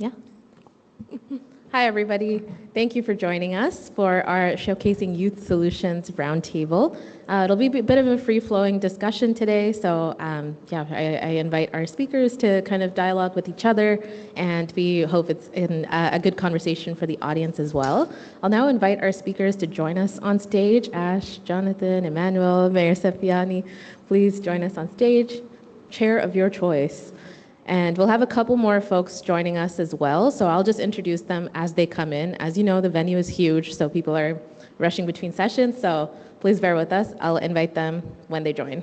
Yeah. Hi, everybody. Thank you for joining us for our Showcasing Youth Solutions Roundtable. It'll be a bit of a free-flowing discussion today, so I invite our speakers to kind of dialogue with each other, and we hope it's in a good conversation for the audience as well. I'll now invite our speakers to join us on stage. Aish, Jonathan, Emmanuel, Mayor Sefiani, please join us on stage. Chair of your choice. And we'll have a couple more folks joining us as well, so I'll just introduce them as they come in. As you know, the venue is huge, so people are rushing between sessions, so please bear with us. I'll invite them when they join.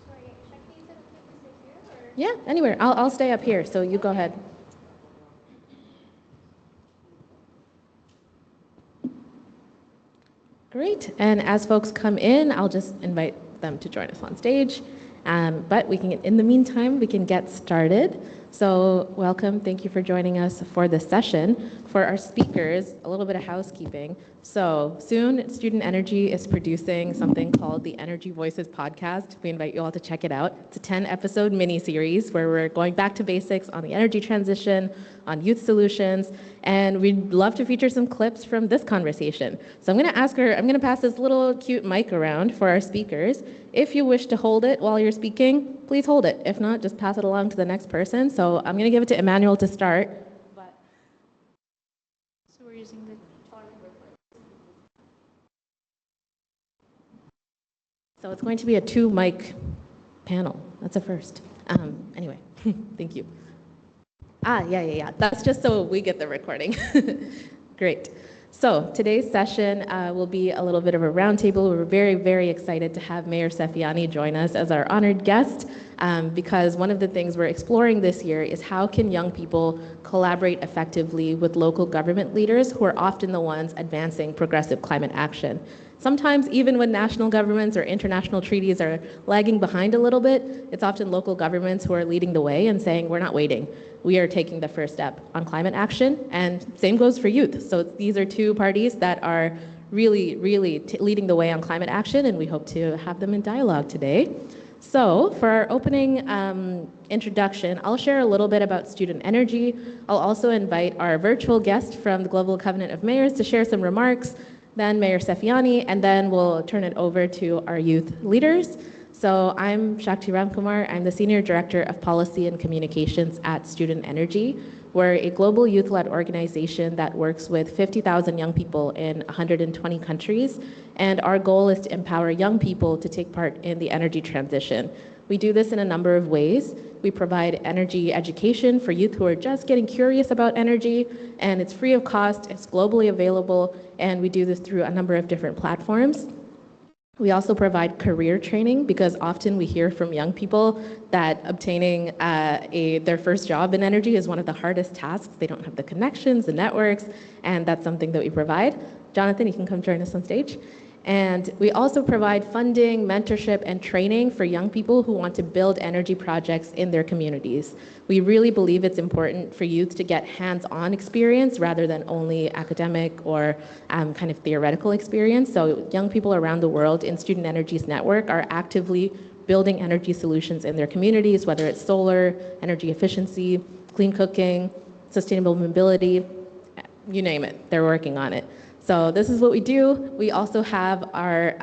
Sorry, Shakti, is it okay if we sit here? Yeah, anywhere. I'll stay up here, so you go ahead. Great, and as folks come in, I'll just invite them to join us on stage. But in the meantime, we can get started. So welcome, thank you for joining us for this session. For our speakers, a little bit of housekeeping. So soon, Student Energy is producing something called the Energy Voices podcast. We invite you all to check it out. It's a 10-episode mini-series where we're going back to basics on the energy transition, on youth solutions, and we'd love to feature some clips from this conversation. So I'm going to pass this little cute mic around for our speakers. If you wish to hold it while you're speaking, please hold it. If not, just pass it along to the next person. So I'm going to give it to Emmanuel to start. So we're using the So it's going to be a 2-mic panel. That's a first. Anyway, thank you. Yeah. That's just so we get the recording. Great. So today's session will be a little bit of a roundtable. We're very, very excited to have Mayor Sefiani join us as our honored guest because one of the things we're exploring this year is how can young people collaborate effectively with local government leaders who are often the ones advancing progressive climate action. Sometimes even when national governments or international treaties are lagging behind a little bit, it's often local governments who are leading the way and saying, we're not waiting. We are taking the first step on climate action, and same goes for youth. So these are two parties that are really, really leading the way on climate action, and we hope to have them in dialogue today. So for our opening introduction, I'll share a little bit about student energy. I'll also invite our virtual guest from the Global Covenant of Mayors to share some remarks, then Mayor Sefiani, and then we'll turn it over to our youth leaders. So I'm Shakti Ramkumar. I'm the Senior Director of Policy and Communications at Student Energy. We're a global youth-led organization that works with 50,000 young people in 120 countries, and our goal is to empower young people to take part in the energy transition. We do this in a number of ways. We provide energy education for youth who are just getting curious about energy, and it's free of cost, it's globally available, and we do this through a number of different platforms. We also provide career training because often we hear from young people that obtaining their first job in energy is one of the hardest tasks. They don't have the connections, the networks, and that's something that we provide. Jonathan, you can come join us on stage. And we also provide funding, mentorship, and training for young people who want to build energy projects in their communities. We really believe it's important for youth to get hands-on experience rather than only academic or kind of theoretical experience. So young people around the world in Student Energy's network are actively building energy solutions in their communities, whether it's solar, energy efficiency, clean cooking, sustainable mobility, you name it, they're working on it. So this is what we do. We also have our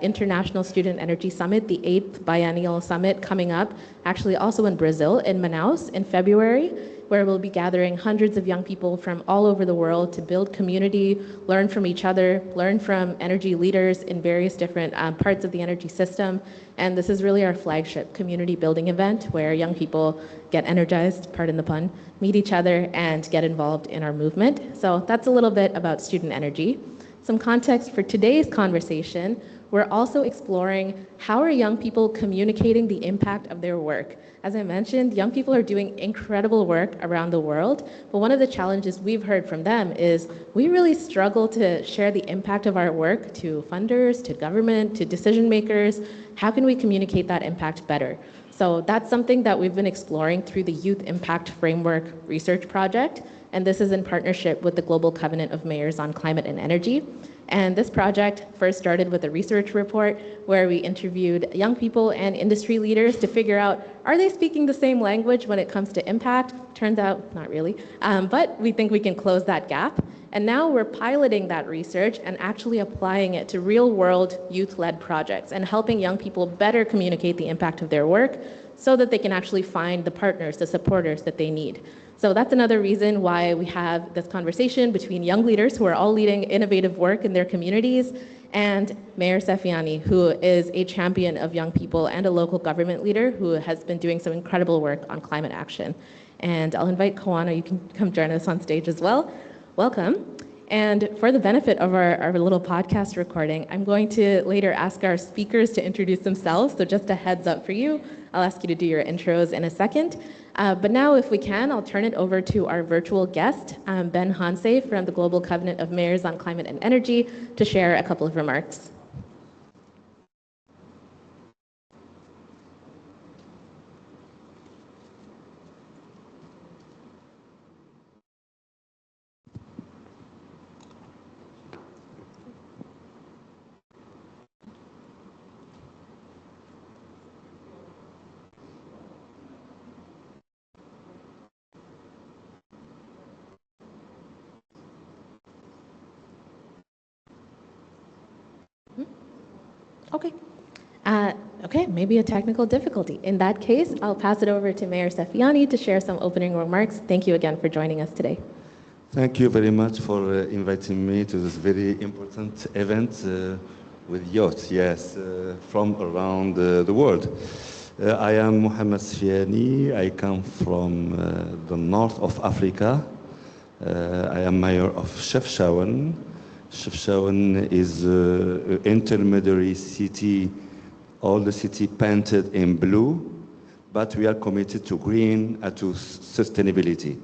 International Student Energy Summit, the 8th biennial summit coming up, actually also in Brazil, in Manaus in February, where we'll be gathering hundreds of young people from all over the world to build community, learn from each other, learn from energy leaders in various different parts of the energy system. And this is really our flagship community building event where young people get energized, pardon the pun, meet each other and get involved in our movement. So that's a little bit about student energy. Some context for today's conversation, we're also exploring how are young people communicating the impact of their work. As I mentioned, young people are doing incredible work around the world, but one of the challenges we've heard from them is we really struggle to share the impact of our work to funders, to government, to decision makers. How can we communicate that impact better? So that's something that we've been exploring through the Youth Impact Framework Research Project, and this is in partnership with the Global Covenant of Mayors on Climate and Energy. And this project first started with a research report where we interviewed young people and industry leaders to figure out, are they speaking the same language when it comes to impact? Turns out, not really, but we think we can close that gap. And now we're piloting that research and actually applying it to real-world youth-led projects and helping young people better communicate the impact of their work so that they can actually find the partners, the supporters that they need. So that's another reason why we have this conversation between young leaders who are all leading innovative work in their communities and Mayor Sefiani, who is a champion of young people and a local government leader who has been doing some incredible work on climate action. And I'll invite Kauano, you can come join us on stage as well. Welcome. And for the benefit of our little podcast recording, I'm going to later ask our speakers to introduce themselves. So just a heads up for you. I'll ask you to do your intros in a second. But now, if we can, I'll turn it over to our virtual guest, Ben Hanse from the Global Covenant of Mayors on Climate and Energy, to share a couple of remarks. Okay. Okay, maybe a technical difficulty. In that case, I'll pass it over to Mayor Sefiani to share some opening remarks. Thank you again for joining us today. Thank you very much for inviting me to this very important event with youth, yes, from around the world. I am Mohamed Sefiani. I come from the north of Africa. I am mayor of Chefchaouen. Chefchaouen is an intermediary city, all the city painted in blue, but we are committed to green and to sustainability.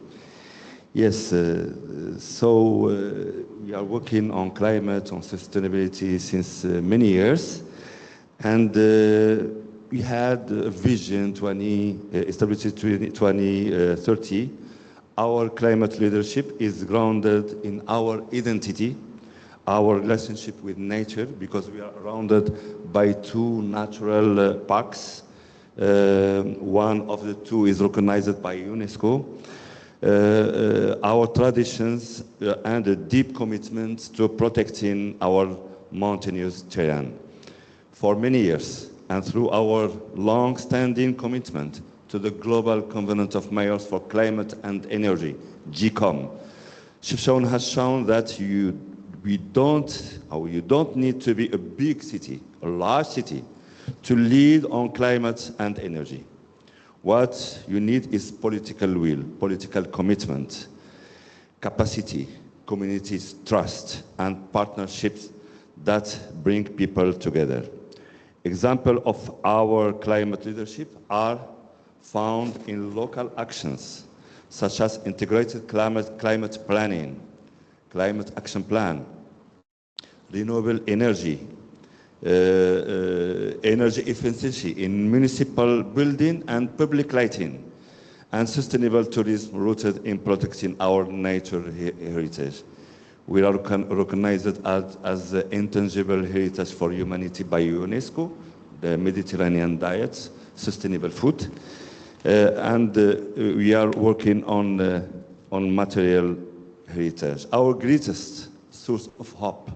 Yes, we are working on climate, on sustainability since many years, and we had a vision established in 2030. Our climate leadership is grounded in our identity, our relationship with nature, because we are surrounded by two natural parks. One of the two is recognized by UNESCO. Our traditions and a deep commitment to protecting our mountainous terrain. For many years, and through our long-standing commitment to the Global Covenant of Mayors for Climate and Energy, GCOM, Chefchaouen has shown that you don't need to be a big city, a large city, to lead on climate and energy. What you need is political will, political commitment, capacity, community trust, and partnerships that bring people together. Examples of our climate leadership are found in local actions, such as integrated climate planning, climate action plan, renewable energy, energy efficiency in municipal building and public lighting, and sustainable tourism rooted in protecting our nature heritage. We are recognized as the intangible heritage for humanity by UNESCO, the Mediterranean diet, sustainable food, and we are working on material heritage. Our greatest source of hope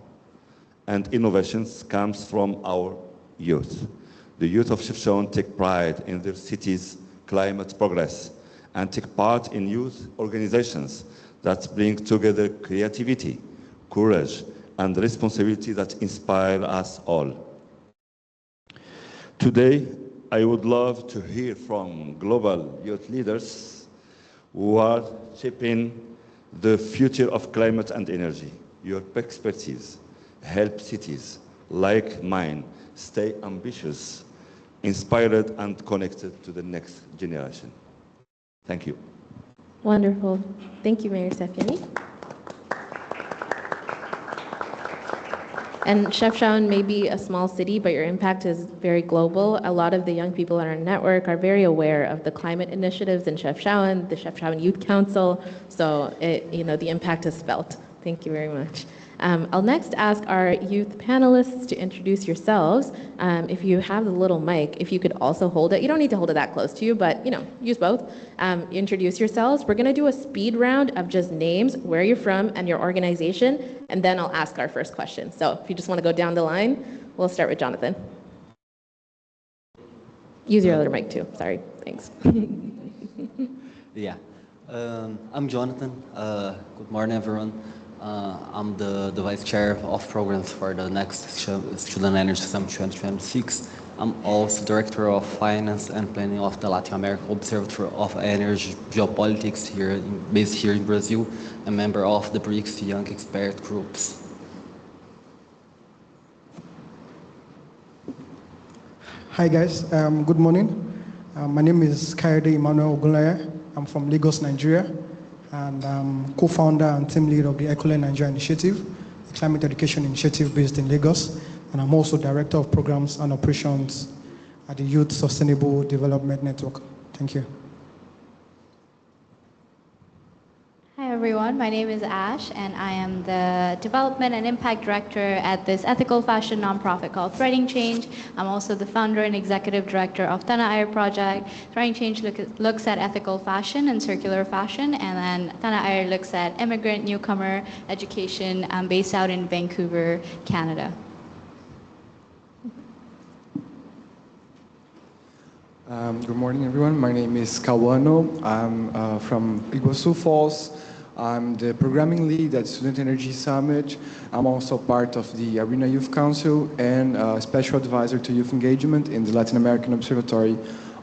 and innovations comes from our youth. The youth of Chefchaouen take pride in their city's climate progress and take part in youth organizations that bring together creativity, courage, and responsibility that inspire us all. Today, I would love to hear from global youth leaders who are shaping the future of climate and energy. Your expertise help cities like mine stay ambitious, inspired, and connected to the next generation. Thank you. Wonderful. Thank you, Mayor Sefiani. And Chefchaouen may be a small city, but your impact is very global. A lot of the young people on our network are very aware of the climate initiatives in Chefchaouen, the Chefchaouen Youth Council. So, the impact is felt. Thank you very much. I'll next ask our youth panelists to introduce yourselves. If you have the little mic, if you could also hold it. You don't need to hold it that close to you, but use both. Introduce yourselves. We're gonna do a speed round of just names, where you're from, and your organization, and then I'll ask our first question. So if you just wanna go down the line, we'll start with Jonathan. Use your other mic too, sorry, thanks. Yeah, I'm Jonathan. Good morning, everyone. I'm the Vice Chair of Programs for the next Student Energy Summit 2026. I'm also Director of Finance and Planning of the Latin American Observatory of Energy Geopolitics based here in Brazil, a member of the BRICS Young Expert Groups. Hi guys, good morning. My name is Kayode Emmanuel Ogunleye. I'm from Lagos, Nigeria, and I'm co-founder and team lead of the Ecole Nigeria Initiative, a climate education initiative based in Lagos, and I'm also Director of Programs and Operations at the Youth Sustainable Development Network. Thank you. Hi everyone, my name is Aish and I am the Development and Impact Director at this ethical fashion nonprofit called Threading Change. I'm also the founder and executive director of Tanah project. Threading Change looks at ethical fashion and circular fashion, and then Tanah looks at immigrant newcomer education based out in Vancouver, Canada. Good morning, everyone. My name is Kauano. I'm from Iguazu Falls. I'm the programming lead at Student Energy Summit. I'm also part of the Arena Youth Council and special advisor to youth engagement in the Latin American Observatory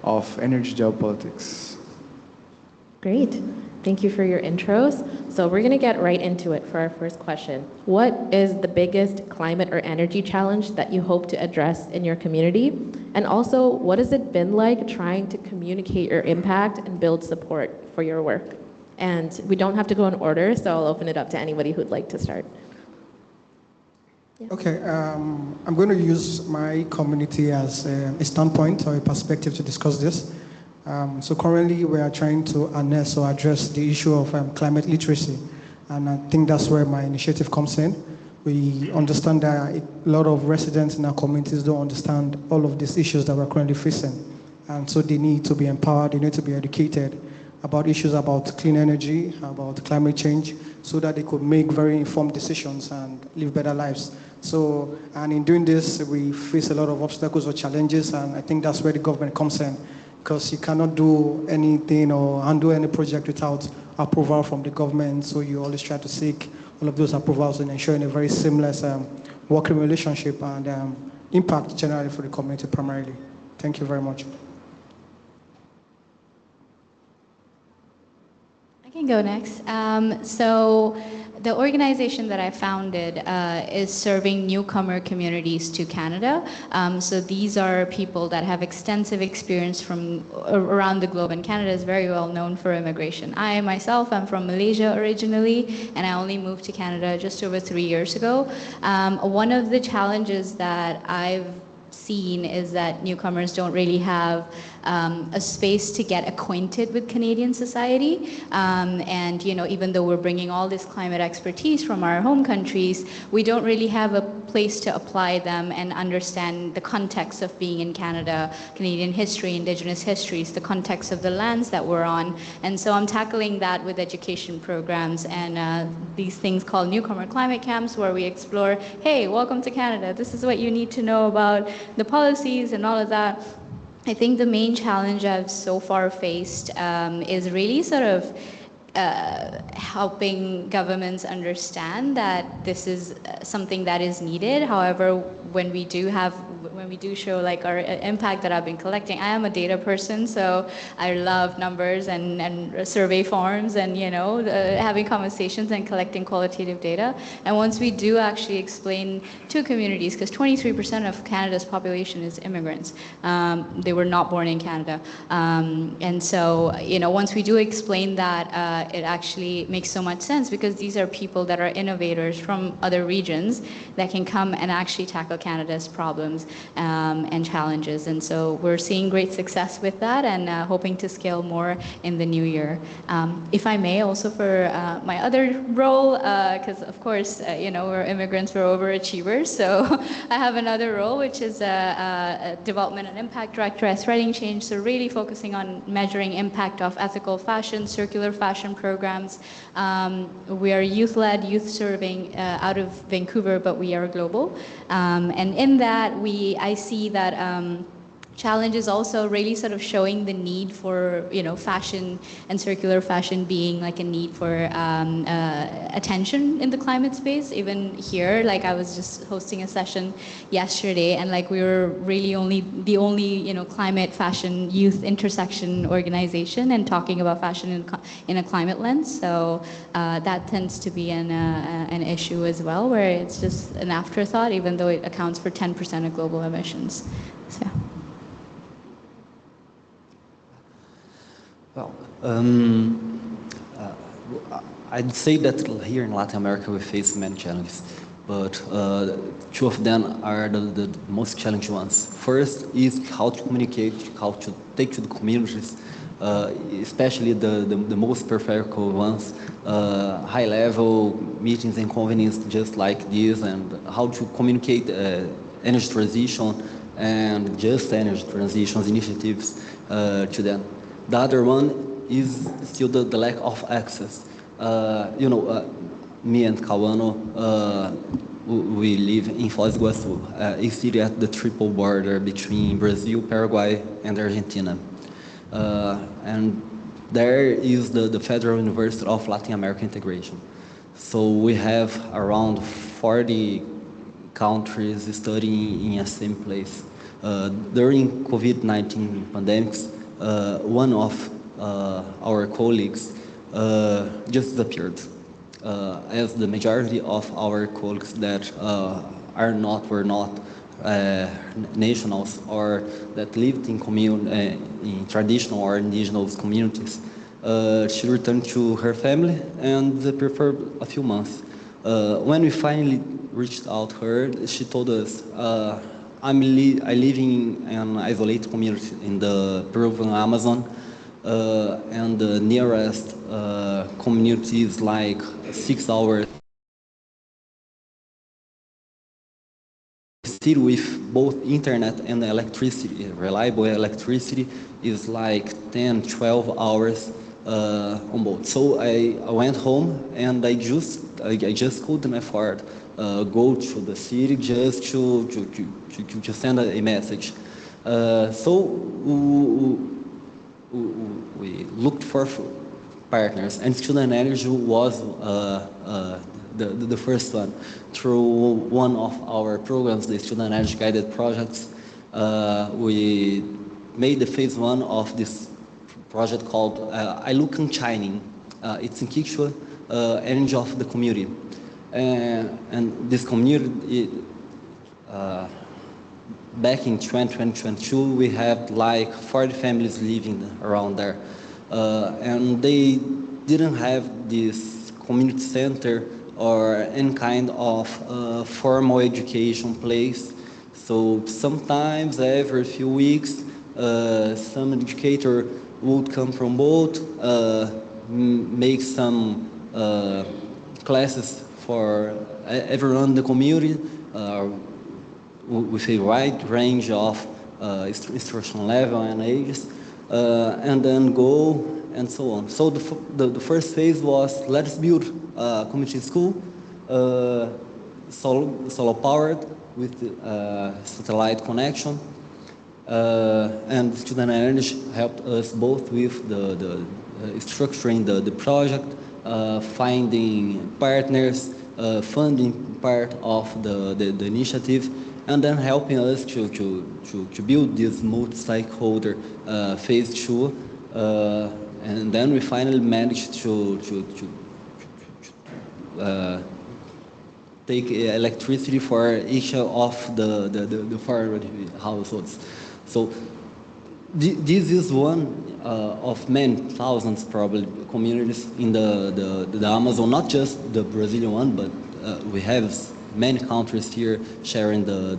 of Energy Geopolitics. Great. Thank you for your intros. So we're going to get right into it for our first question. What is the biggest climate or energy challenge that you hope to address in your community? And also, what has it been like trying to communicate your impact and build support for your work? And we don't have to go in order, so I'll open it up to anybody who'd like to start. Yeah. Okay, I'm going to use my community as a standpoint or a perspective to discuss this. So currently we are trying to harness or address the issue of climate literacy, and I think that's where my initiative comes in. We understand that a lot of residents in our communities don't understand all of these issues that we're currently facing, and so they need to be empowered, they need to be educated about issues about clean energy, about climate change, so that they could make very informed decisions and live better lives. So, and in doing this, we face a lot of obstacles or challenges, and I think that's where the government comes in, because you cannot do anything or handle any project without approval from the government, so you always try to seek all of those approvals and ensuring a very seamless working relationship and impact generally for the community primarily. Thank you very much. I can go next. So the organization that I founded is serving newcomer communities to Canada. So these are people that have extensive experience from around the globe, and Canada is very well known for immigration. I myself am from Malaysia originally, and I only moved to Canada just over 3 years ago. One of the challenges that I've seen is that newcomers don't really have a space to get acquainted with Canadian society. And even though we're bringing all this climate expertise from our home countries, we don't really have a place to apply them and understand the context of being in Canada, Canadian history, Indigenous histories, the context of the lands that we're on. And so I'm tackling that with education programs and these things called newcomer climate camps, where we explore, hey, welcome to Canada. This is what you need to know about the policies and all of that. I think the main challenge I've so far faced is really sort of helping governments understand that this is something that is needed. However, when we do show like our impact that I've been collecting, I am a data person, so I love numbers and survey forms and having conversations and collecting qualitative data. And once we do actually explain to communities, because 23% of Canada's population is immigrants, they were not born in Canada, and so once we do explain that it actually makes so much sense because these are people that are innovators from other regions that can come and actually tackle Canada's problems and challenges. And so we're seeing great success with that and hoping to scale more in the new year. If I may, also for my other role, because of course, we're immigrants, we're overachievers. So I have another role, which is a development and impact director at Writing Change. So really focusing on measuring impact of ethical fashion, circular fashion programs. We are youth-led, youth-serving out of Vancouver, but we are global. And in that, I see that challenge is also really sort of showing the need for, fashion and circular fashion being like a need for attention in the climate space. Even here, like I was just hosting a session yesterday, and like we were really the only climate fashion youth intersection organization and talking about fashion in a climate lens. So that tends to be an issue as well, where it's just an afterthought, even though it accounts for 10% of global emissions. So. Well, I'd say that here in Latin America we face many challenges, but two of them are the most challenging ones. First is how to communicate, how to take to the communities, especially the most peripheral ones, high-level meetings and convenings just like this, and how to communicate energy transition and just energy transitions initiatives to them. The other one is still the lack of access. Me and Kauano, we live in Foz do Iguaçu, a city at the triple border between Brazil, Paraguay, and Argentina. And there is the Federal University of Latin American Integration. So we have around 40 countries studying in a same place. During COVID-19 pandemics, one of our colleagues just disappeared, as the majority of our colleagues that were not nationals or that lived in traditional or indigenous communities. She returned to her family and preferred a few months. When we finally reached out to her, she told us, I live in an isolated community in the Peruvian Amazon, and the nearest community is like 6 hours. City with both internet and electricity, reliable electricity, is like 10, 12 hours on both. So I went home and I just couldn't afford go to the city just to send a message. So we looked for partners, and Student Energy was the first one. Through one of our programs, the Student Energy Guided Projects, we made the phase one of this project called Ilukan Shining. It's in Quechua, energy of the community. And this community, back in 2022, we had like 40 families living around there. And they didn't have this community center or any kind of formal education place. So sometimes every few weeks, some educator would come from both, make some classes for everyone in the community with a wide range of instruction level and ages, and then go and so on. So the first phase was, let's build a community school, solar powered with satellite connection, and Student Energy helped us both with the structuring the project, finding partners, funding part of the initiative, and then helping us to build this multi-stakeholder phase two, and then we finally managed to take electricity for each of the 400 households. So This is one of many thousands, probably, communities in the Amazon, not just the Brazilian one, but we have many countries here sharing the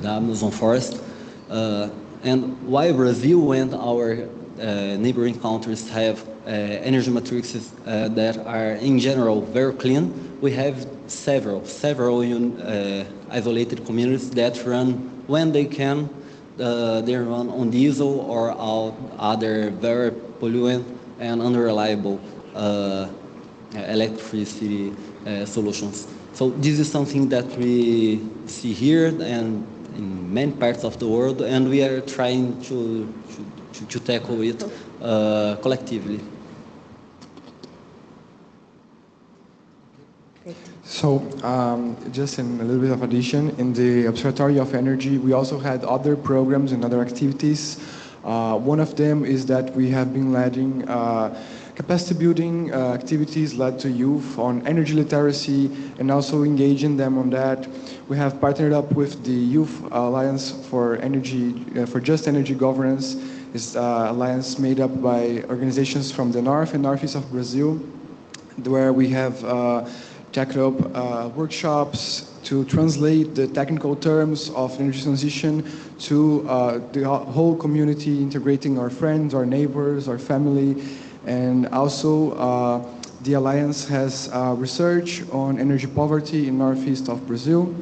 Amazon forest. And why Brazil and our neighboring countries have energy matrices that are in general very clean, we have several isolated communities that run when they can. They run on diesel or other very pollutant and unreliable electricity solutions. So this is something that we see here and in many parts of the world, and we are trying to tackle it collectively. So, just in a little bit of addition, in the Observatory of Energy, we also had other programs and other activities. One of them is that we have been leading capacity building activities led to youth on energy literacy and also engaging them on that. We have partnered up with the Youth Alliance for Energy, for Just Energy Governance. It's an alliance made up by organizations from the north and northeast of Brazil, where we have tacked up workshops to translate the technical terms of energy transition to the whole community, integrating our friends, our neighbors, our family. And also the Alliance has research on energy poverty in northeast of Brazil.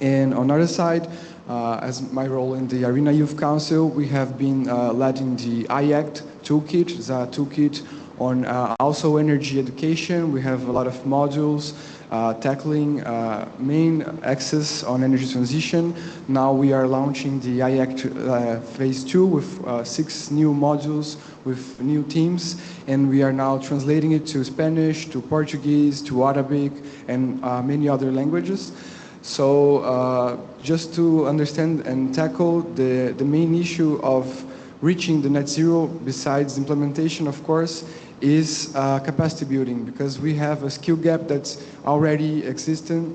And on the other side, as my role in the Arena Youth Council, we have been leading the IACT toolkit. It's a toolkit on also energy education. We have a lot of modules tackling main axis on energy transition. Now we are launching the IACT phase 2 with 6 new modules with new teams, and we are now translating it to Spanish, to Portuguese, to Arabic, and many other languages. So just to understand and tackle the main issue of reaching the net zero, besides implementation, of course, is capacity building, because we have a skill gap that's already existing,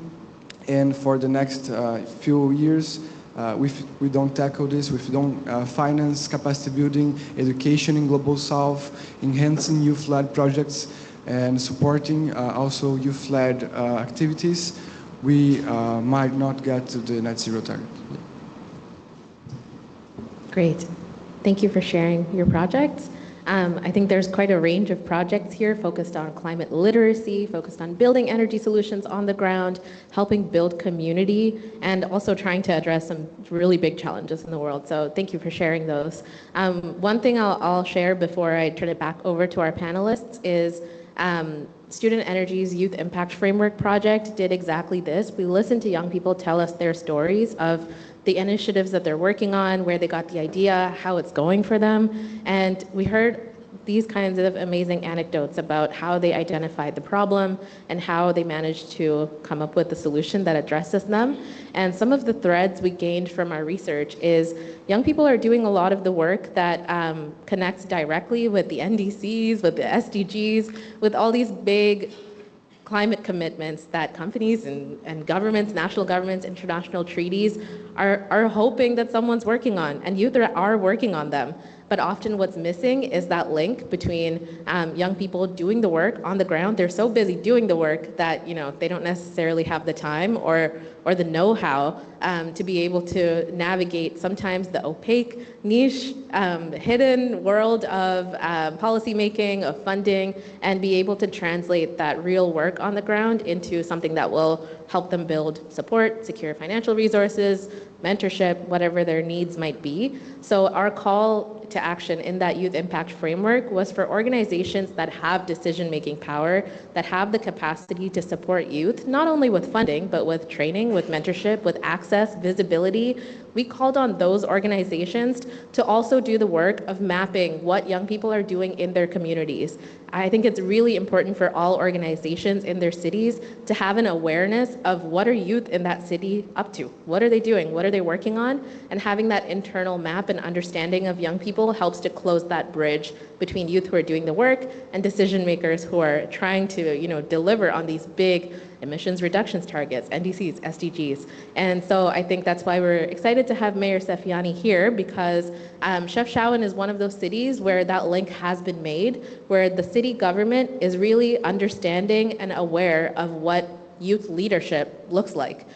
and for the next few years, if we don't tackle this, if we don't finance capacity building, education in Global South, enhancing youth-led projects, and supporting also youth-led activities, we might not get to the net zero target. Great. Thank you for sharing your projects. I think there's quite a range of projects here focused on climate literacy, focused on building energy solutions on the ground, helping build community, and also trying to address some really big challenges in the world. So thank you for sharing those. One thing I'll share before I turn it back over to our panelists is Student Energy's Youth Impact Framework project did exactly this. We listened to young people tell us their stories of the initiatives that they're working on, where they got the idea, how it's going for them. And we heard these kinds of amazing anecdotes about how they identified the problem and how they managed to come up with a solution that addresses them. And some of the threads we gained from our research is young people are doing a lot of the work that connects directly with the NDCs, with the SDGs, with all these big climate commitments that companies and governments, national governments, international treaties are hoping that someone's working on, and youth are working on them. But often what's missing is that link between young people doing the work on the ground. They're so busy doing the work that they don't necessarily have the time or the know-how to be able to navigate sometimes the opaque, niche, hidden world of policy making, of funding, and be able to translate that real work on the ground into something that will help them build support, secure financial resources, mentorship, whatever their needs might be. So our call to action in that youth impact framework was for organizations that have decision-making power, that have the capacity to support youth, not only with funding, but with training, with mentorship, with access, visibility. We called on those organizations to also do the work of mapping what young people are doing in their communities. I think it's really important for all organizations in their cities to have an awareness of what are youth in that city up to? What are they doing? What are they working on? And having that internal map and understanding of young people helps to close that bridge between youth who are doing the work and decision makers who are trying to deliver on these big emissions reductions targets, NDCs, SDGs. And so I think that's why we're excited to have Mayor Sefiani here, because Chefchaouen is one of those cities where that link has been made, where the city government is really understanding and aware of what youth leadership looks like.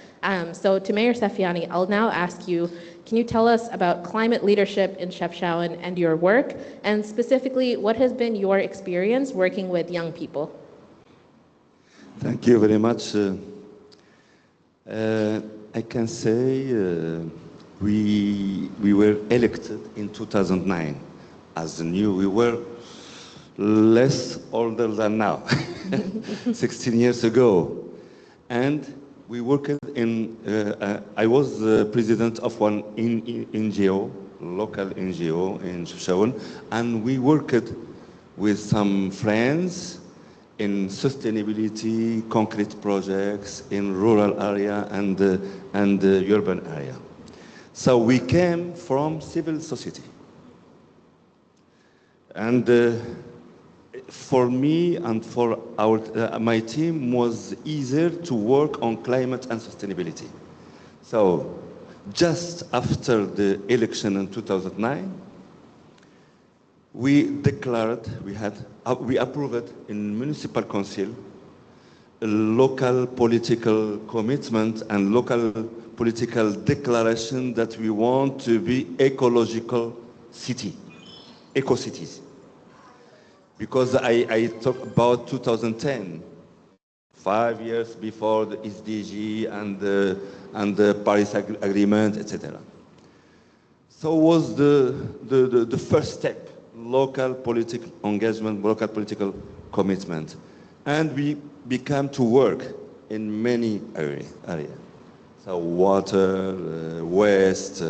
So to Mayor Sefiani, I'll now ask you, can you tell us about climate leadership in Chefchaouen and your work, and specifically, what has been your experience working with young people? Thank you very much. I can say we were elected in 2009 as new. We were less older than now, 16 years ago. And we worked in, I was the president of one NGO, local NGO in Chefchaouen, and we worked with some friends in sustainability, concrete projects in rural area and urban area. So we came from civil society. And for me and for my team was easier to work on climate and sustainability. So just after the election in 2009, we declared, we approved in municipal council a local political commitment and local political declaration that we want to be ecological city, eco-cities. Because I talk about 2010, 5 years before the SDG and the Paris Agreement, etc. So was the first step, local political engagement, local political commitment. And we began to work in many areas. So water, waste,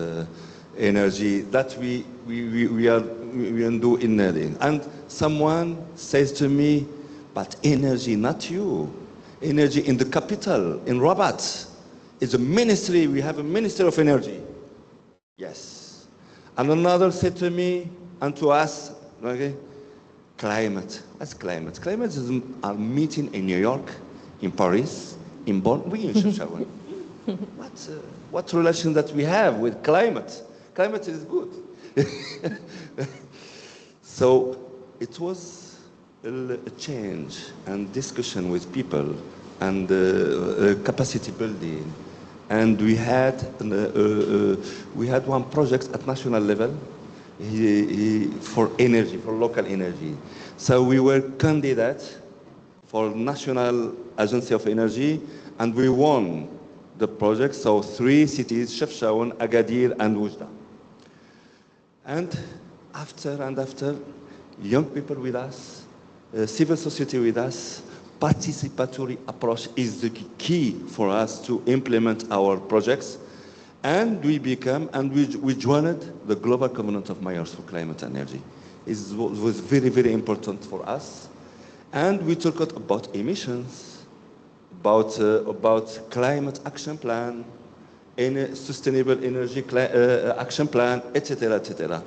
energy, that we do in Nadi. And someone says to me, but energy, not you. Energy in the capital, in Rabat. It's a ministry, we have a minister of energy. Yes. And another said to me, and to us, okay, climate. That's climate. Climate is a meeting in New York, in Paris, in Bonn, we in Chefchaouen. What relation that we have with climate? Climate is good. So it was a change and discussion with people and capacity building. And we had one project at national level for energy, for local energy. So we were candidate for National Agency of Energy, and we won the project. So 3 cities, Chefchaouen, Agadir, and Oujda. And after, young people with us, civil society with us, participatory approach is the key for us to implement our projects. And we joined the Global Covenant of Mayors for Climate and Energy. It was very, very important for us. And we talked about emissions, about climate action plan, sustainable energy action plan, etc., etc.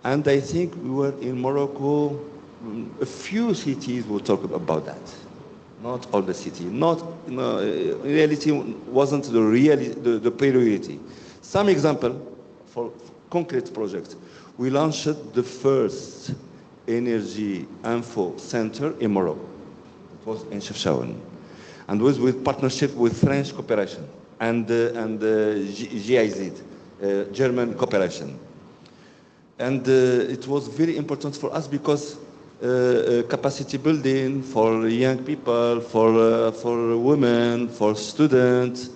And I think we were in Morocco, a few cities will talk about that. Not all the cities. In reality, wasn't the priority. Some example for concrete projects. We launched the first energy info center in Morocco. It was in Chefchaouen, and was with partnership with French cooperation and GIZ, German cooperation. And it was very important for us because capacity building for young people, for women, for students,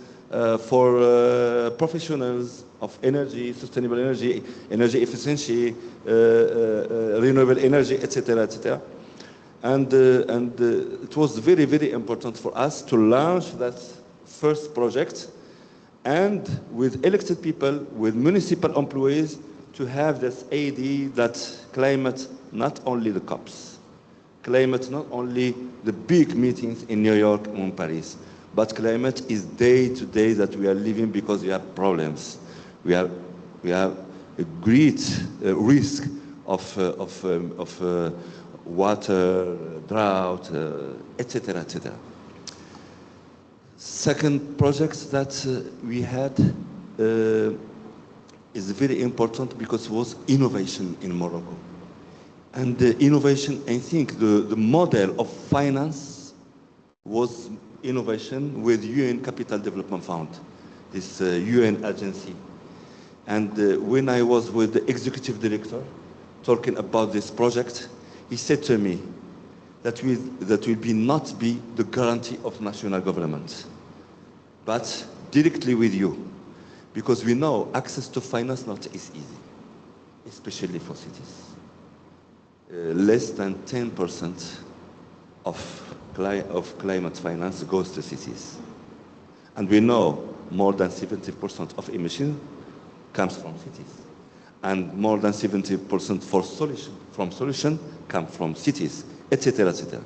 for professionals of energy, sustainable energy, energy efficiency, renewable energy, etc., etc. And it was very, very important for us to launch that first project, and with elected people, with municipal employees, to have this idea that climate, not only the COPs, climate not only the big meetings in New York and in Paris, but climate is day to day that we are living because we have problems. We have a great risk of water, drought, etc., etc. Second project that we had is very important because it was innovation in Morocco. And the innovation, I think the model of finance was innovation with UN Capital Development Fund, this UN agency. And when I was with the executive director talking about this project, he said to me that will not be the guarantee of national government, but directly with you. Because we know access to finance not is easy, especially for cities. Less than 10% of climate finance goes to cities. And we know more than 70% of emission comes from cities. And more than 70% from solution come from cities, etc., etc.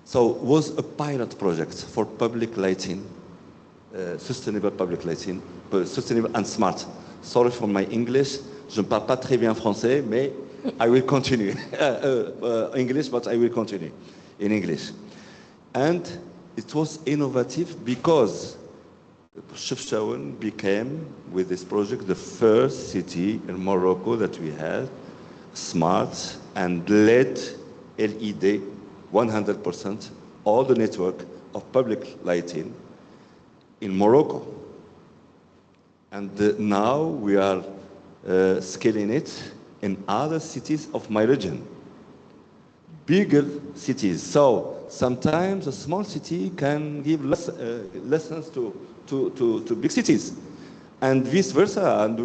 So it was a pilot project for public lighting, sustainable public lighting, sustainable and smart. Sorry for my English, je ne parle pas très bien français, mais I will continue. English, but I will continue in English. And it was innovative because Chefchaouen became, with this project, the first city in Morocco that we had smart and LED 100%, all the network of public lighting in Morocco. And now we are scaling it in other cities of my region, bigger cities. So sometimes a small city can give lessons to big cities, and vice versa. And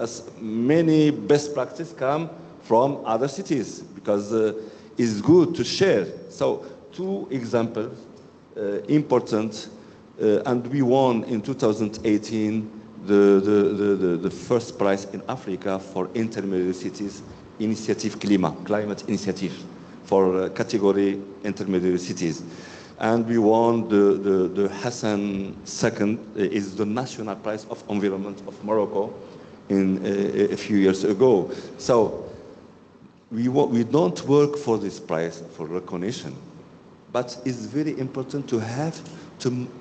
as many best practices come from other cities because it's good to share. So two examples, important, and we won in 2018 the first prize in Africa for intermediate cities initiative climate initiative for category intermediate cities. And we won the Hassan second is the national prize of environment of Morocco in a few years ago. So we don't work for this prize for recognition, but it's very important to have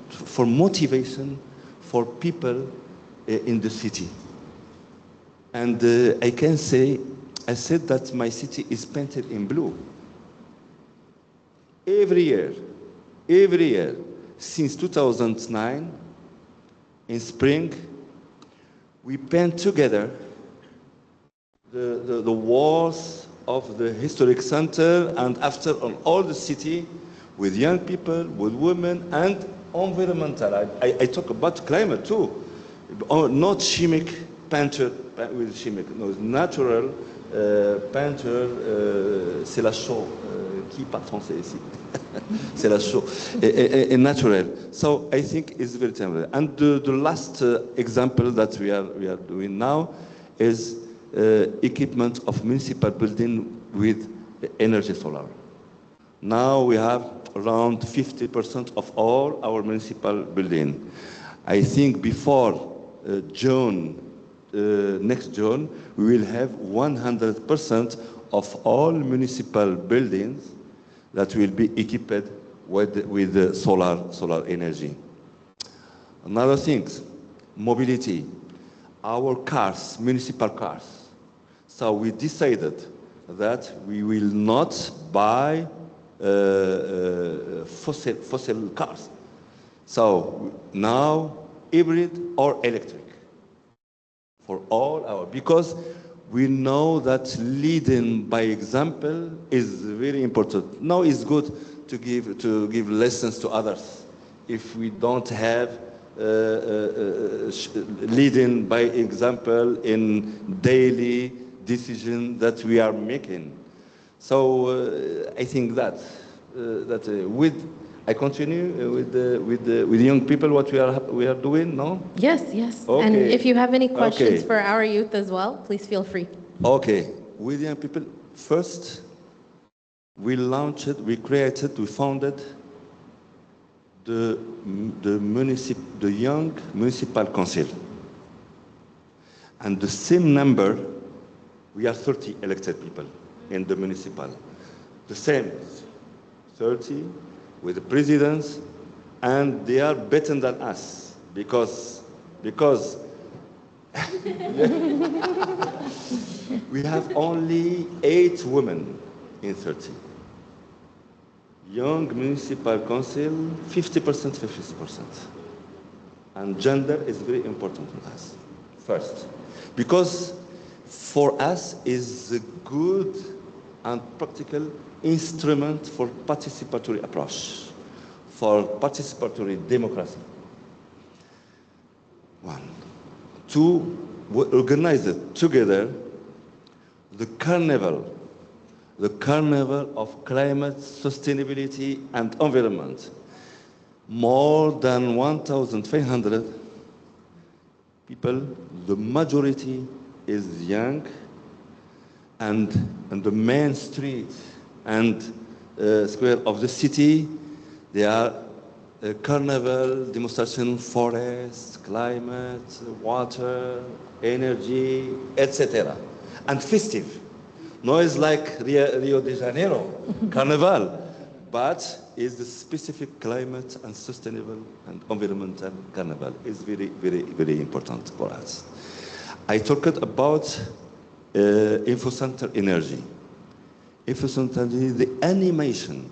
for motivation for people in the city. And I said that my city is painted in blue. Every year, since 2009, in spring, we paint together the walls of the historic center and after on all the city with young people, with women, and environmental. I talk about climate too. Not chimic painter with chimic, no, natural painter, c'est la chaux. Qui parle français ici? C'est la chaux. Natural. So I think it's very temporary. And the last example that we are doing now is equipment of municipal building with energy solar. Now we have around 50% of all our municipal building. I think before June, next June, we will have 100% of all municipal buildings that will be equipped with solar energy. Another thing, mobility. Our cars, municipal cars. So we decided that we will not buy fossil cars. So now hybrid or electric for all our, because we know that leading by example is very important. Now it's good to give lessons to others. If we don't have leading by example in daily decision that we are making. So I think that I continue with young people what we are doing, no? Yes. Okay. And if you have any questions Okay. for our youth as well, please feel free. Okay, with young people, first we founded the young municipal council. And the same number, we are 30 elected people in the municipal. The same, 30 with the presidents, and they are better than us because we have only 8 women in 30. Young municipal council, 50%, 50%. And gender is very important to us, first. Because for us is a good and practical instrument for participatory approach, for participatory democracy. 1. 2, we organize it together the carnival of climate, sustainability, and environment. More than 1,500 people, the majority is young, and the main street and square of the city, they are carnival, demonstration, forest, climate, water, energy, etc. And festive. No, it's like Rio de Janeiro, carnival, but is the specific climate and sustainable and environmental carnival is very, very, very important for us. I talked about info center energy. Info center energy, the animation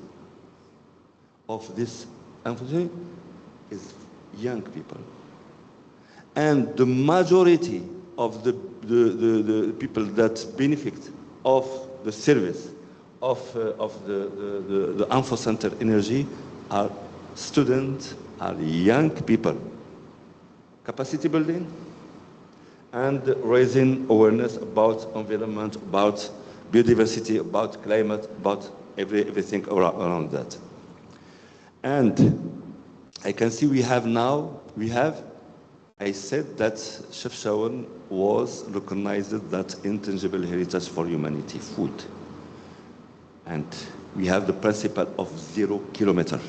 of this info is young people. And the majority of the people that benefit of the service of the info center energy are students, are young people. Capacity building and raising awareness about environment, about biodiversity, about climate, about everything around that. And I can see I said that Chefchaouen was recognized that intangible heritage for humanity, food. And we have the principle of 0 kilometer.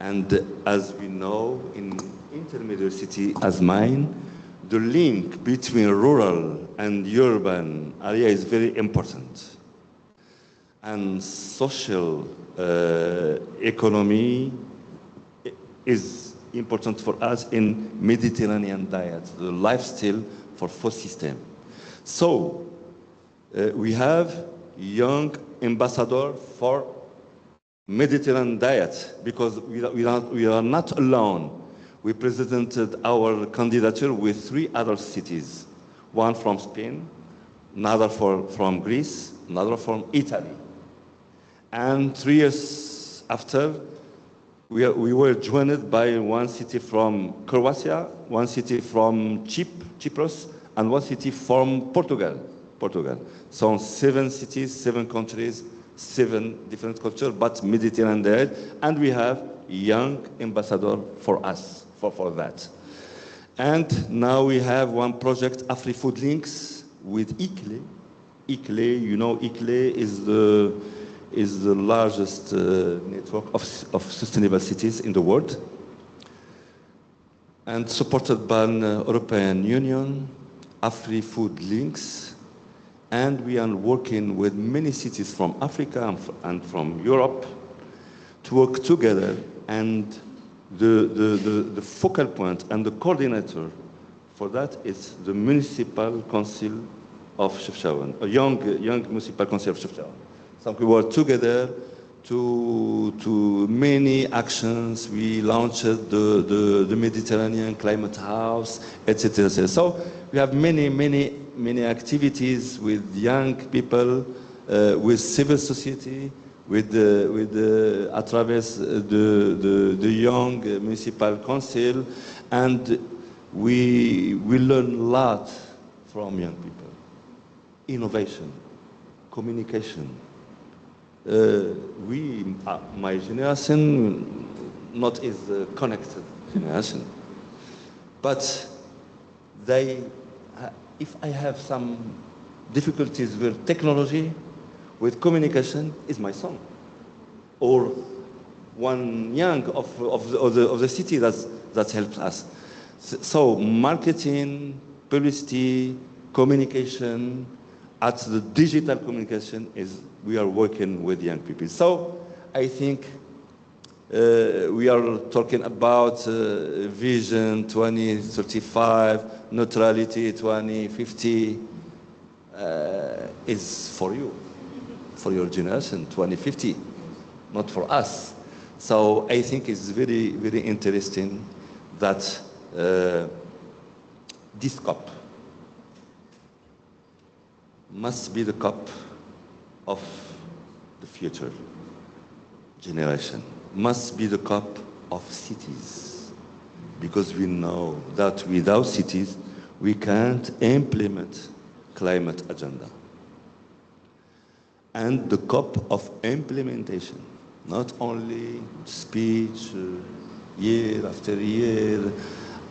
And as we know, in intermediate city as mine, the link between rural and urban area is very important. And social economy is important for us in Mediterranean diet, the lifestyle for food system. So we have young ambassador for Mediterranean diet because we are not alone. We presented our candidature with 3 other cities, one from Spain, another from Greece, another from Italy. And 3 years after, we were joined by 1 city from Croatia, 1 city from Cyprus, and 1 city from Portugal. So 7 cities, 7 countries, 7 different cultures, but Mediterranean diet, and we have young ambassador for us, for that. And now we have 1 project, Afri-Food Links, with ICLE. ICLE, you know, ICLE is the largest network of sustainable cities in the world, and supported by the European Union, Afri-Food Links, and we are working with many cities from Africa and from Europe to work together, and the focal point and the coordinator for that is the Municipal Council of Chefchaouen, a young Municipal Council of Chefchaouen. So we work together to many actions. We launched the Mediterranean Climate House, etc. So we have many activities with young people, with civil society, with a travers the young municipal council, and we learn a lot from young people. Innovation, communication. My generation not is the connected generation, but if I have some difficulties with technology, with communication, is my son, or 1 young of the city that helps us. So marketing, publicity, communication, at the digital communication we are working with young people. So I think We are talking about vision 2035, neutrality 2050 is for you, for your generation 2050, not for us. So I think it's very, very interesting that this COP must be the COP of the future generation, must be the COP of cities, because we know that without cities, we can't implement climate agenda. And the COP of implementation, not only speech, year after year.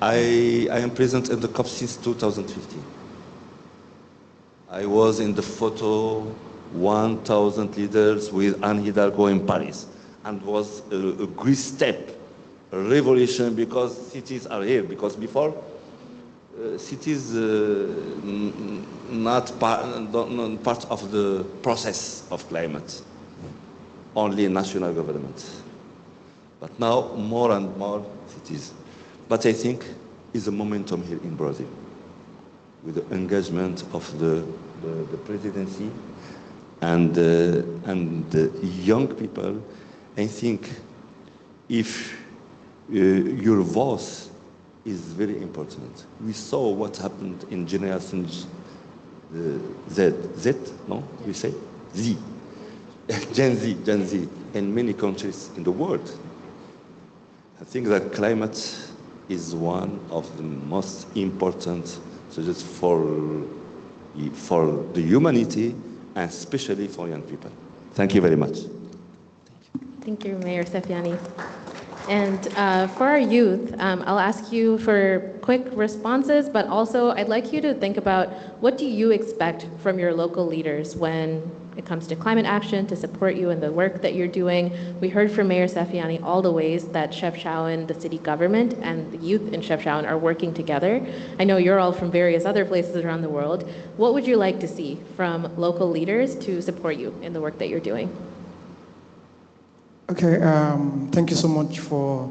I am present in the COP since 2015. I was in the photo 1,000 leaders with Anne Hidalgo in Paris, and was a great step, a revolution, because cities are here. Because before, cities not part of the process of climate, only national government. But now more and more cities. But I think it's a momentum here in Brazil, with the engagement of the presidency and the young people. I think if your voice is very important. We saw what happened in generation Z, no? We say Z, Gen Z, in many countries in the world. I think that climate is one of the most important subjects for the humanity, and especially for young people. Thank you very much. Thank you, Mayor Sefiani. And for our youth, I'll ask you for quick responses, but also I'd like you to think about, what do you expect from your local leaders when it comes to climate action, to support you in the work that you're doing? We heard from Mayor Sefiani all the ways that Chefchaouen, the city government, and the youth in Chefchaouen are working together. I know you're all from various other places around the world. What would you like to see from local leaders to support you in the work that you're doing? Okay, thank you so much for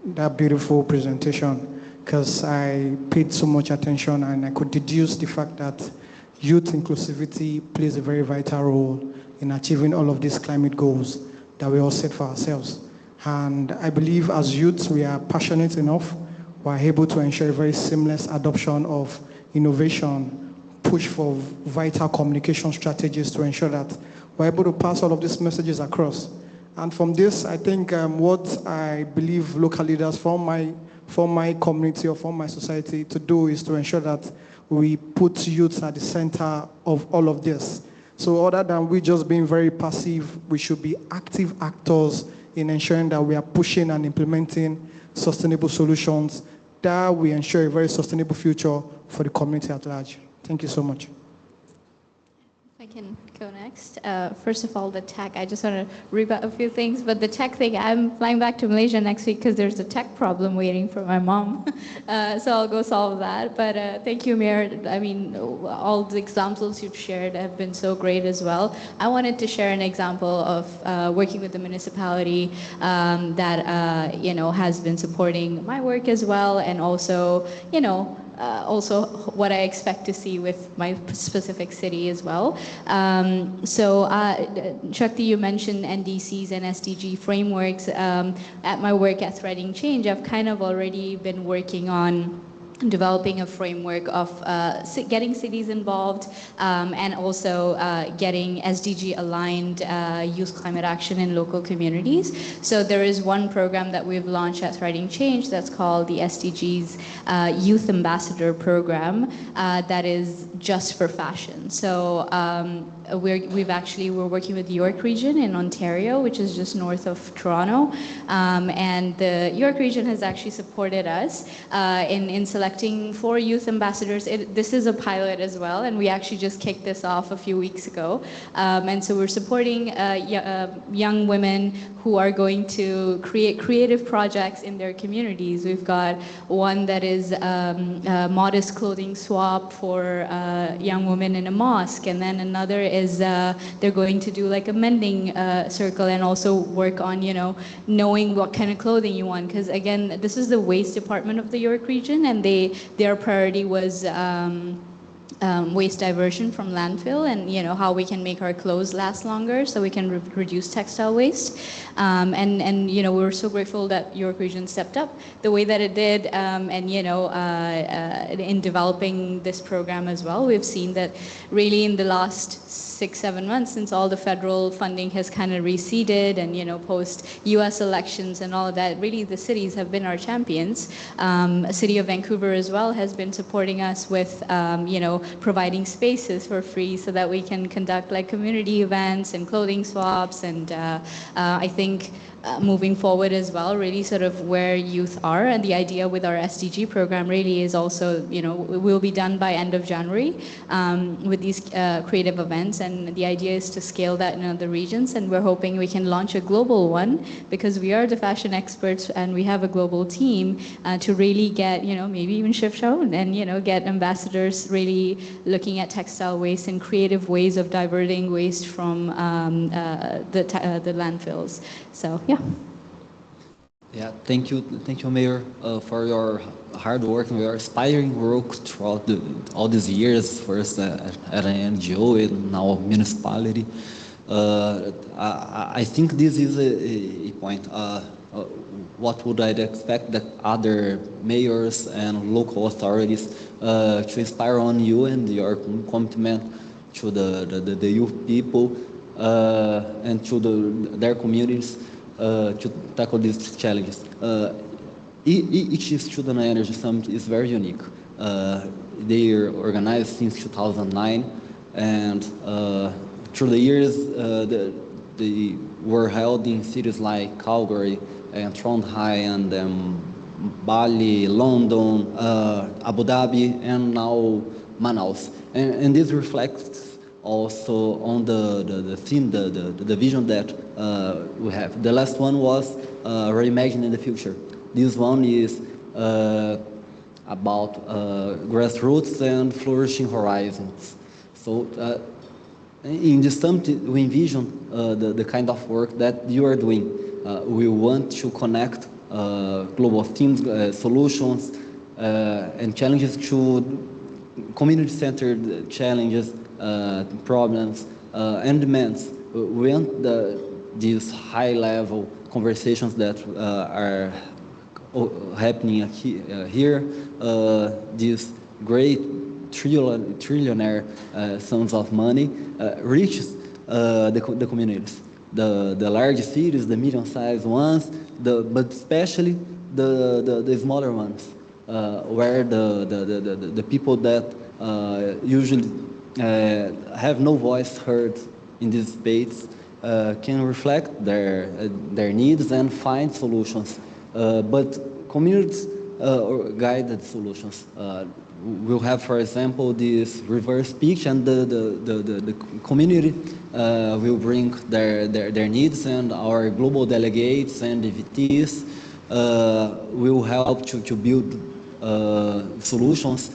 that beautiful presentation, because I paid so much attention and I could deduce the fact that youth inclusivity plays a very vital role in achieving all of these climate goals that we all set for ourselves. And I believe as youths, we are passionate enough, we're able to ensure a very seamless adoption of innovation, push for vital communication strategies to ensure that we're able to pass all of these messages across. And from this, I think what I believe local leaders from my community or from my society to do is to ensure that we put youth at the center of all of this. So other than we just being very passive, we should be active actors in ensuring that we are pushing and implementing sustainable solutions, that we ensure a very sustainable future for the community at large. Thank you so much. I can go next. First of all, the tech, I just want to rebut a few things, but the tech thing, I'm flying back to Malaysia next week because there's a tech problem waiting for my mom. So I'll go solve that. But thank you, Mayor. I mean, all the examples you've shared have been so great as well. I wanted to share an example of working with the municipality that, has been supporting my work as well, and also, also what I expect to see with my specific city as well. Shakti, you mentioned NDCs and SDG frameworks. At my work at Threading Change, I've kind of already been working on developing a framework of getting cities involved and also getting SDG aligned youth climate action in local communities. So there is one program that we've launched at Threading Change that's called the SDGs Youth Ambassador Program that is just for fashion. So we're working with the York region in Ontario, which is just north of Toronto, and the York region has actually supported us in selecting selecting 4 youth ambassadors. This is a pilot as well, and we actually just kicked this off a few weeks ago. And so we're supporting young women who are going to create creative projects in their communities. We've got one that is a modest clothing swap for young women in a mosque, and then another is they're going to do like a mending circle and also work on, you know, knowing what kind of clothing you want. Because again, this is the waste department of the York region, and their priority was waste diversion from landfill, and you know how we can make our clothes last longer so we can reduce textile waste. And you know, we were so grateful that York Region stepped up the way that it did, and you know, in developing this program as well. We've seen that really in the last 6-7 months, since all the federal funding has kind of receded, and you know, post US elections and all of that, really the cities have been our champions. City of Vancouver as well has been supporting us with you know, providing spaces for free so that we can conduct like community events and clothing swaps. And I think moving forward as well, really sort of where youth are, and the idea with our SDG program really is also, you know, it will be done by end of January with these creative events, and the idea is to scale that in other regions, and we're hoping we can launch a global one, because we are the fashion experts and we have a global team to really get, you know, maybe even Chefchaouen, and you know, get ambassadors really looking at textile waste and creative ways of diverting waste from the landfills. So yeah. Yeah, thank you, Mayor, for your hard work and your inspiring work throughout all these years, first at an NGO and now municipality. I think this is a point. What would I expect that other mayors and local authorities to inspire on you and your commitment to the youth people and to their communities to tackle these challenges. Each Student Energy Summit is very unique. They are organized since 2009, and through the years they were held in cities like Calgary and Trondheim and Bali, London, Abu Dhabi, and now Manaus. And this reflects also on the theme, the vision that we have. The last one was reimagining the future. This one is about grassroots and flourishing horizons. So in this summit, we envision the kind of work that you are doing. We want to connect global themes, solutions, and challenges to community-centered challenges, problems, and demands. We want these high-level conversations that are happening here, these great trillionaire sums of money reaches the communities, the large cities, the medium-sized ones, but especially the smaller ones, where the people that usually have no voice heard in these debates can reflect their needs and find solutions. But communities guided solutions. We'll have, for example, this reverse pitch, and the community will bring their needs, and our global delegates and EVTs will help to build solutions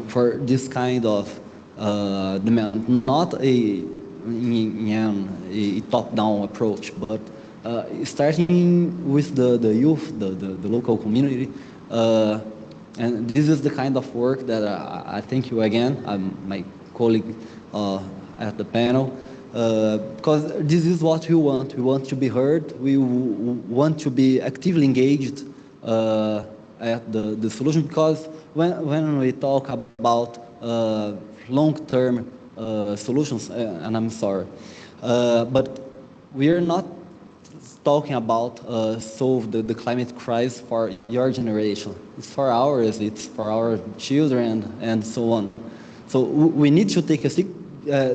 for this kind of demand, not a top-down approach, but starting with the youth, the local community. And this is the kind of work that I thank you again, my colleague at the panel, because this is what we want. We want to be heard. We want to be actively engaged at the solution, because when we talk about long-term solutions, and I'm sorry, but we are not talking about solve the climate crisis for your generation. It's for ours, it's for our children, and so on. So we need to take a seat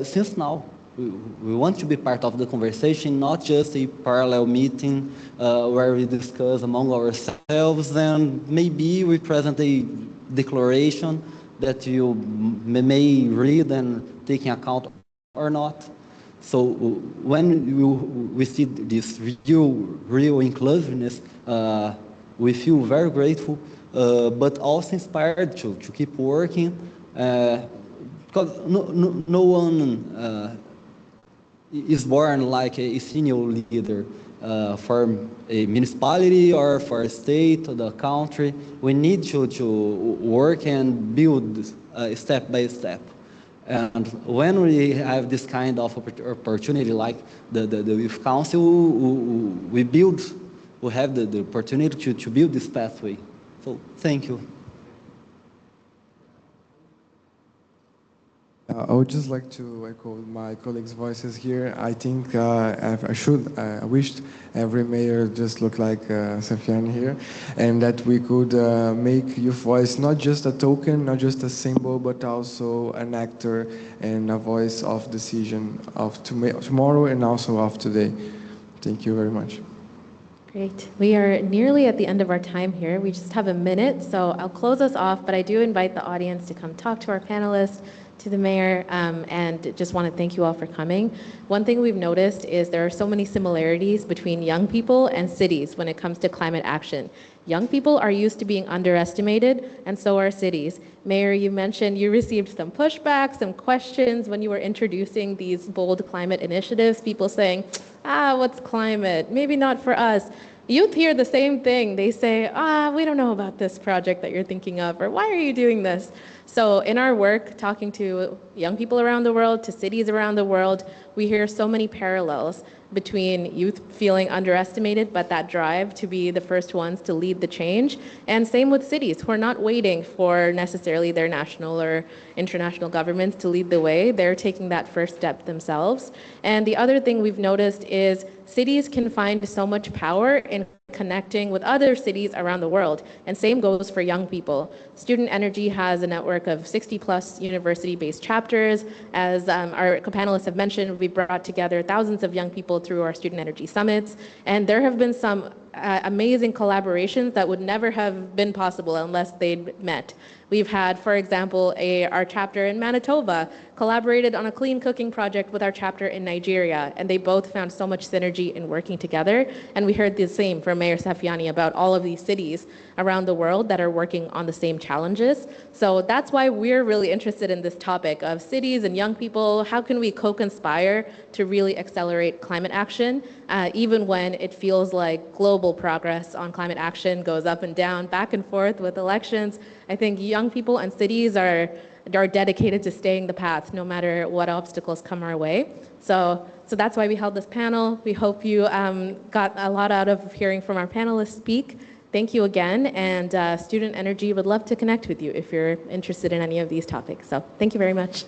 since now. We want to be part of the conversation, not just a parallel meeting where we discuss among ourselves and maybe we present a declaration that you may read and take in account or not. So when we see this real inclusiveness, we feel very grateful, but also inspired to keep working, because no one is born like a senior leader for a municipality or for a state or the country. We need to work and build step by step. And when we have this kind of opportunity, like the Youth Council, we have the opportunity to build this pathway. So thank you. I would just like to echo my colleagues' voices here. I think I wished every mayor just looked like Sefiani here, and that we could make youth voice not just a token, not just a symbol, but also an actor and a voice of decision of tomorrow and also of today. Thank you very much. Great. We are nearly at the end of our time here. We just have a minute, so I'll close us off, but I do invite the audience to come talk to our panelists, to the mayor, and just want to thank you all for coming. One thing we've noticed is there are so many similarities between young people and cities when it comes to climate action. Young people are used to being underestimated, and so are cities. Mayor, you mentioned you received some pushback, some questions when you were introducing these bold climate initiatives, people saying, what's climate? Maybe not for us. Youth hear the same thing. They say, we don't know about this project that you're thinking of, or why are you doing this? So in our work, talking to young people around the world, to cities around the world, we hear so many parallels between youth feeling underestimated, but that drive to be the first ones to lead the change. And same with cities who are not waiting for necessarily their national or international governments to lead the way. They're taking that first step themselves. And the other thing we've noticed is cities can find so much power in connecting with other cities around the world. And same goes for young people. Student Energy has a network of 60 plus university-based chapters. As our panelists have mentioned, we brought together thousands of young people through our Student Energy Summits. And there have been some amazing collaborations that would never have been possible unless they'd met. We've had, for example, our chapter in Manitoba collaborated on a clean cooking project with our chapter in Nigeria, and they both found so much synergy in working together. And we heard the same from Mayor Sefiani about all of these cities around the world that are working on the same challenges. So that's why we're really interested in this topic of cities and young people. How can we co-conspire to really accelerate climate action, even when it feels like global progress on climate action goes up and down, back and forth with elections? I think young people and cities are dedicated to staying the path no matter what obstacles come our way. So that's why we held this panel. We hope you got a lot out of hearing from our panelists speak. Thank you again, and Student Energy would love to connect with you if you're interested in any of these topics. So thank you very much.